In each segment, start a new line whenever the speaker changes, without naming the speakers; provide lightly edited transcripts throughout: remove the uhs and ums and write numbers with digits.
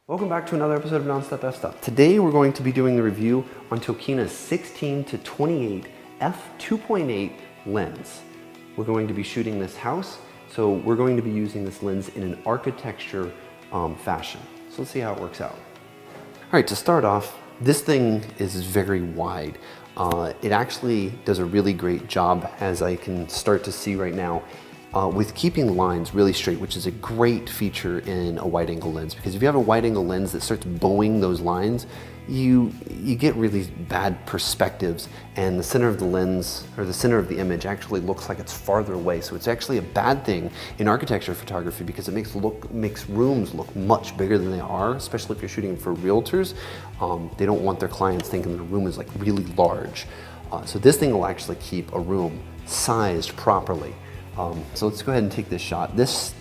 Welcome back to another episode of Nonstop F-Stop. Today we're going to be doing the review on Tokina's 16 to 28 f2.8 lens. We're going to be shooting this house, so we're going to be using this lens in an architecture fashion. So let's see how it works out. All right, to start off, this thing is very wide. It actually does a really great job, as I can start to see right now, with keeping lines really straight, which is a great feature in a wide angle lens, because if you have a wide angle lens that starts bowing those lines, you get really bad perspectives, and the center of the lens, or the center of the image, actually looks like it's farther away. So it's actually a bad thing in architecture photography, because it makes rooms look much bigger than they are, especially if you're shooting for realtors. They don't want their clients thinking the room is like really large. So this thing will actually keep a room sized properly. So let's go ahead and take this shot. This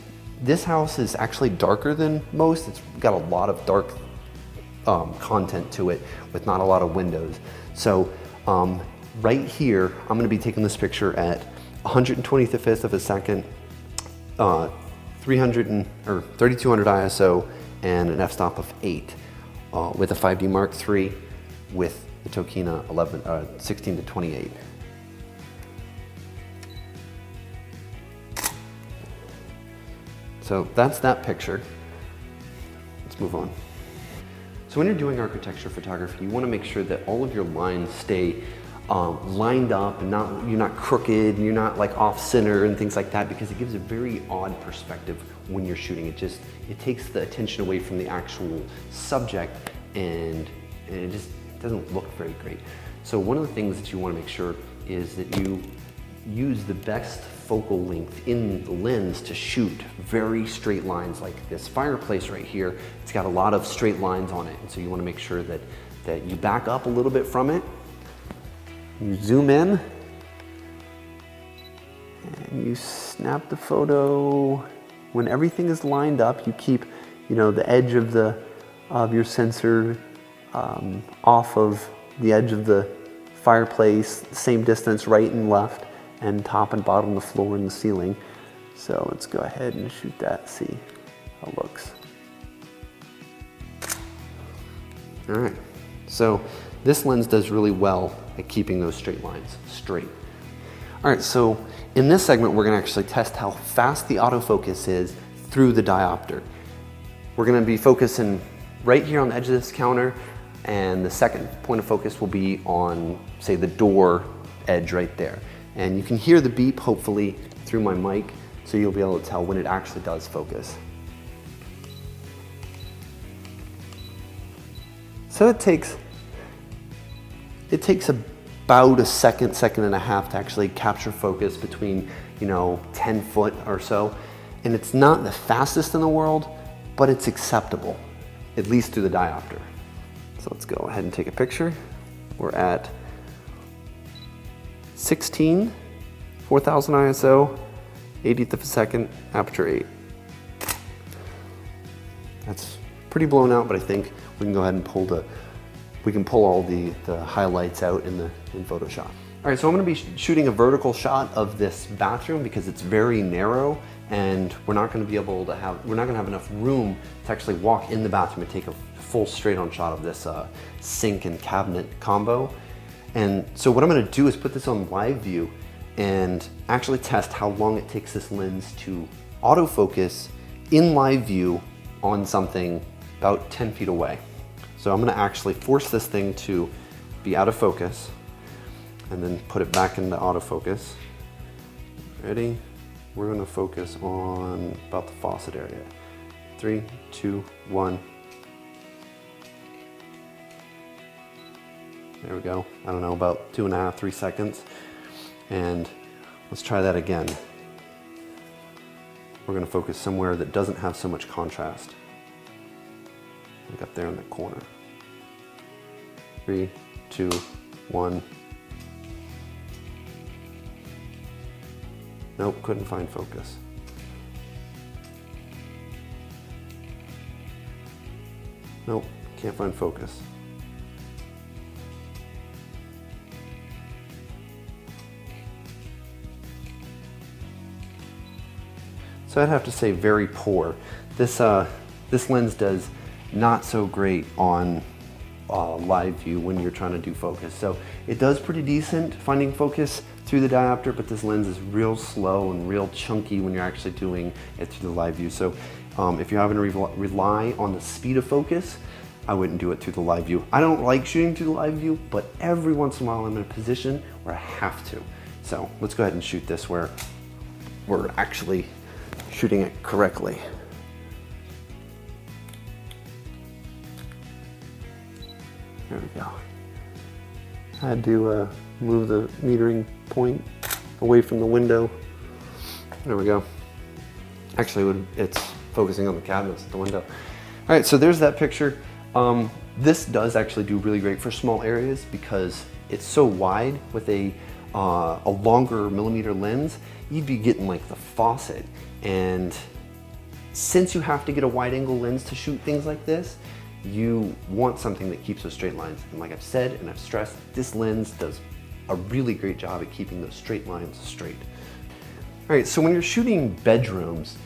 house is actually darker than most. It's got a lot of dark content to it with not a lot of windows. So right here, I'm gonna be taking this picture at 125th of a second, 3200 ISO, and an f-stop of 8 with a 5D Mark III with the Tokina 16 to 28. So that's that picture. Let's move on. So when you're doing architecture photography, you want to make sure that all of your lines stay lined up, and you're not crooked, and you're not like off center and things like that, because it gives a very odd perspective when you're shooting. It takes the attention away from the actual subject, and it just doesn't look very great. So one of the things that you want to make sure is that you use the best focal length in the lens to shoot very straight lines. Like this fireplace right here, it's got a lot of straight lines on it, and so you want to make sure that you back up a little bit from it, you zoom in, and you snap the photo. When everything is lined up, you keep, the edge of your sensor off of the edge of the fireplace, same distance right and left, and top and bottom, the floor and the ceiling. So let's go ahead and shoot that, see how it looks. All right, so this lens does really well at keeping those straight lines straight. All right, so in this segment, we're gonna actually test how fast the autofocus is through the diopter. We're gonna be focusing right here on the edge of this counter, and the second point of focus will be on, say, the door edge right there. And you can hear the beep, hopefully, through my mic, so you'll be able to tell when it actually does focus. So it takes about a second and a half to actually capture focus between, 10 foot or so. And it's not the fastest in the world, but it's acceptable, at least through the diopter. So let's go ahead and take a picture. We're at 16, 4000 ISO, 80th of a second, aperture 8. That's pretty blown out, but I think we can go ahead and pull all the highlights out in Photoshop. All right, so I'm gonna be shooting a vertical shot of this bathroom because it's very narrow, and we're not gonna have enough room to actually walk in the bathroom and take a full straight on shot of this sink and cabinet combo. And so what I'm gonna do is put this on live view and actually test how long it takes this lens to autofocus in live view on something about 10 feet away. So I'm gonna actually force this thing to be out of focus and then put it back into autofocus. Ready? We're gonna focus on about the faucet area. 3, 2, 1. There we go. I don't know, about 2.5, 3 seconds. And let's try that again. We're gonna focus somewhere that doesn't have so much contrast. Like up there in the corner. 3, 2, 1. Nope, couldn't find focus. Nope, can't find focus. So I'd have to say very poor. This lens does not so great on live view when you're trying to do focus. So it does pretty decent finding focus through the diopter, but this lens is real slow and real chunky when you're actually doing it through the live view. So if you're having to rely on the speed of focus, I wouldn't do it through the live view. I don't like shooting through the live view, but every once in a while I'm in a position where I have to. So let's go ahead and shoot this where we're actually shooting it correctly. There we go. I had to move the metering point away from the window. There we go. Actually, it's focusing on the cabinets at the window. All right, so there's that picture. This does actually do really great for small areas because it's so wide. With a longer millimeter lens, you'd be getting like the faucet. And since you have to get a wide angle lens to shoot things like this, you want something that keeps those straight lines. And like I've said and I've stressed, this lens does a really great job at keeping those straight lines straight. All right, so when you're shooting bedrooms,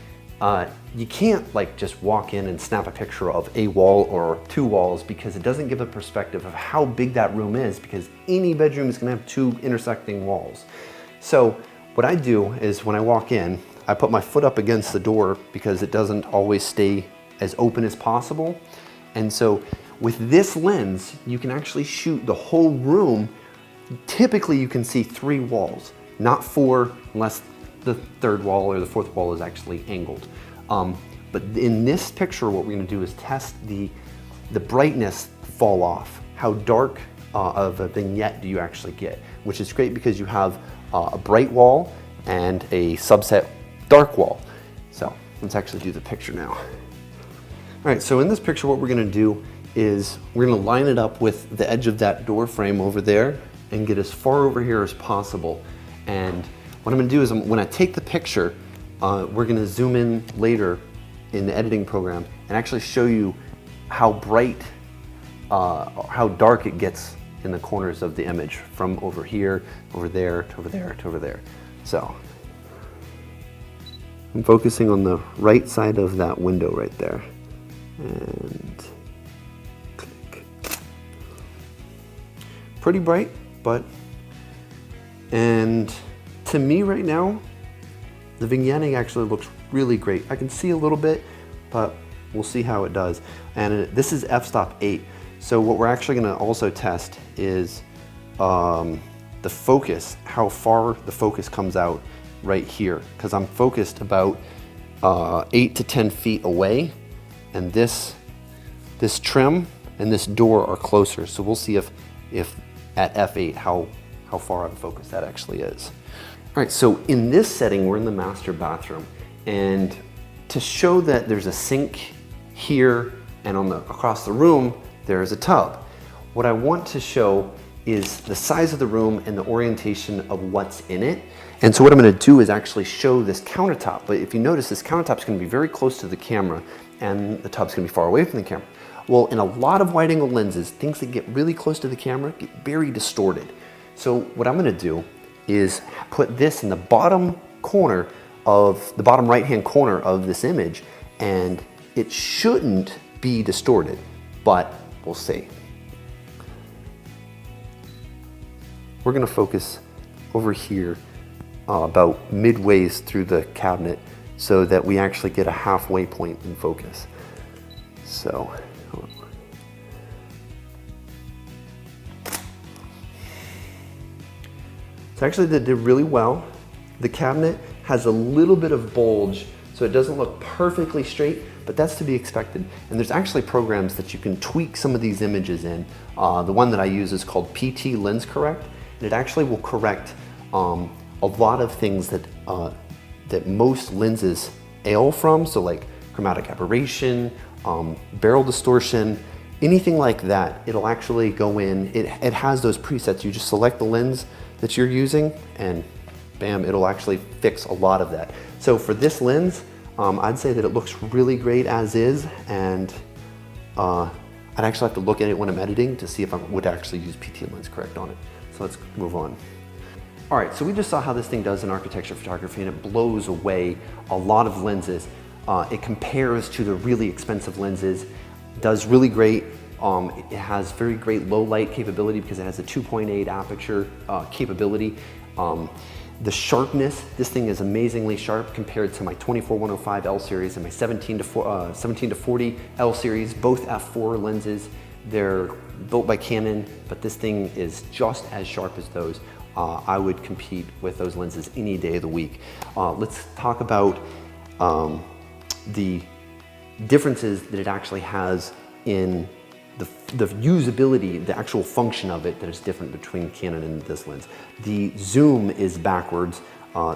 you can't like just walk in and snap a picture of a wall or two walls because it doesn't give a perspective of how big that room is, because any bedroom is gonna have two intersecting walls. So what I do is when I walk in, I put my foot up against the door because it doesn't always stay as open as possible. And so with this lens, you can actually shoot the whole room. Typically you can see 3 walls, not 4 unless the 3rd wall or the 4th wall is actually angled. But in this picture, what we're gonna do is test the brightness fall off. How dark of a vignette do you actually get? Which is great because you have a bright wall and a subset dark wall. So let's actually do the picture now. All right, so in this picture, what we're gonna do is we're gonna line it up with the edge of that door frame over there and get as far over here as possible. And what I'm gonna do is when I take the picture, we're gonna zoom in later in the editing program and actually show you how bright, how dark it gets in the corners of the image from over here, over there, to over there, to over there. So I'm focusing on the right side of that window right there. And click. Pretty bright, and to me right now, the vignetting actually looks really great. I can see a little bit, but we'll see how it does. And this is f-stop 8. So what we're actually gonna also test is the focus, how far the focus comes out right here. Because I'm focused about 8 to 10 feet away. And this trim and this door are closer. So we'll see if at f8 how far out of focus that actually is. All right, so in this setting, we're in the master bathroom. And to show that there's a sink here and across the room, there is a tub. What I want to show is the size of the room and the orientation of what's in it. And so what I'm gonna do is actually show this countertop. But if you notice, this countertop's gonna be very close to the camera and the tub's gonna be far away from the camera. Well, in a lot of wide angle lenses, things that get really close to the camera get very distorted. So what I'm gonna do is put this in the bottom corner of, the bottom right-hand corner of this image, and it shouldn't be distorted, but we'll see. We're gonna focus over here about midways through the cabinet so that we actually get a halfway point in focus. So, actually did really well. The cabinet has a little bit of bulge, so it doesn't look perfectly straight, but that's to be expected. And there's actually programs that you can tweak some of these images in. The one that I use is called PT Lens Correct, and it actually will correct a lot of things that most lenses ail from, so like chromatic aberration, barrel distortion, anything like that. It'll actually go in, it has those presets. You just select the lens that you're using and bam, it'll actually fix a lot of that. So for this lens, I'd say that it looks really great as is, and I'd actually have to look at it when I'm editing to see if I would actually use PT Lens Correct on it. So let's move on. All right, so we just saw how this thing does in architecture photography, and it blows away a lot of lenses. It compares to the really expensive lenses does really great. It has very great low light capability because it has a 2.8 aperture capability. The sharpness, this thing is amazingly sharp compared to my 24-105 L series and my 17 to 40 L series, both f4 lenses. They're built by Canon, but this thing is just as sharp as those. I would compete with those lenses any day of the week. Let's talk about the differences that it actually has in the usability, the actual function of it that is different between Canon and this lens. The zoom is backwards,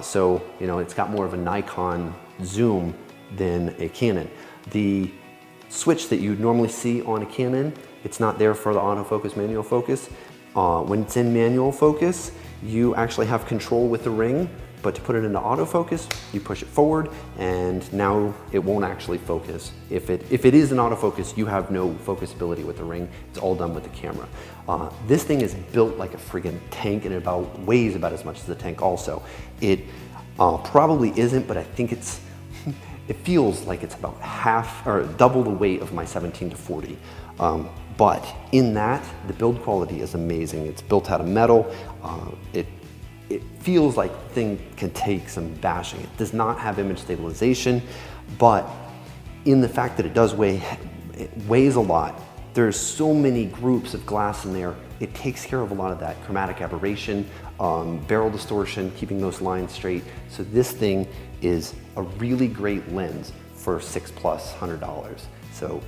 so you know it's got more of a Nikon zoom than a Canon. The switch that you'd normally see on a Canon, it's not there for the autofocus, manual focus. When it's in manual focus, you actually have control with the ring, but to put it into autofocus, you push it forward and now it won't actually focus. If it is an autofocus, you have no focus ability with the ring. It's all done with the camera. This thing is built like a friggin' tank and it weighs about as much as a tank also. It probably isn't, but I think it feels like it's about half or double the weight of my 17 to 40. But in that, the build quality is amazing. It's built out of metal. It feels like the thing can take some bashing. It does not have image stabilization, but in the fact that it does weigh, it weighs a lot. There's so many groups of glass in there. It takes care of a lot of that chromatic aberration, barrel distortion, keeping those lines straight. So this thing is a really great lens for $600+. So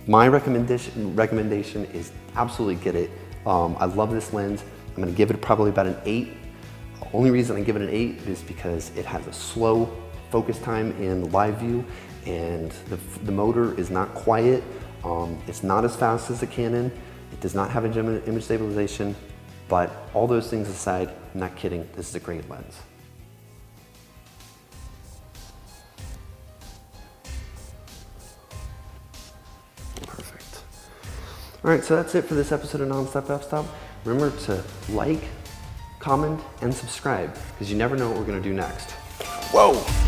my recommendation is absolutely get it. I love this lens. I'm gonna give it probably about an 8. The only reason I give it an 8 is because it has a slow focus time in live view and the motor is not quiet. It's not as fast as a Canon. It does not have image stabilization, but all those things aside, I'm not kidding, this is a great lens. Perfect. All right, so that's it for this episode of Nonstop F-Stop. Remember to like, comment, and subscribe, because you never know what we're gonna do next. Whoa!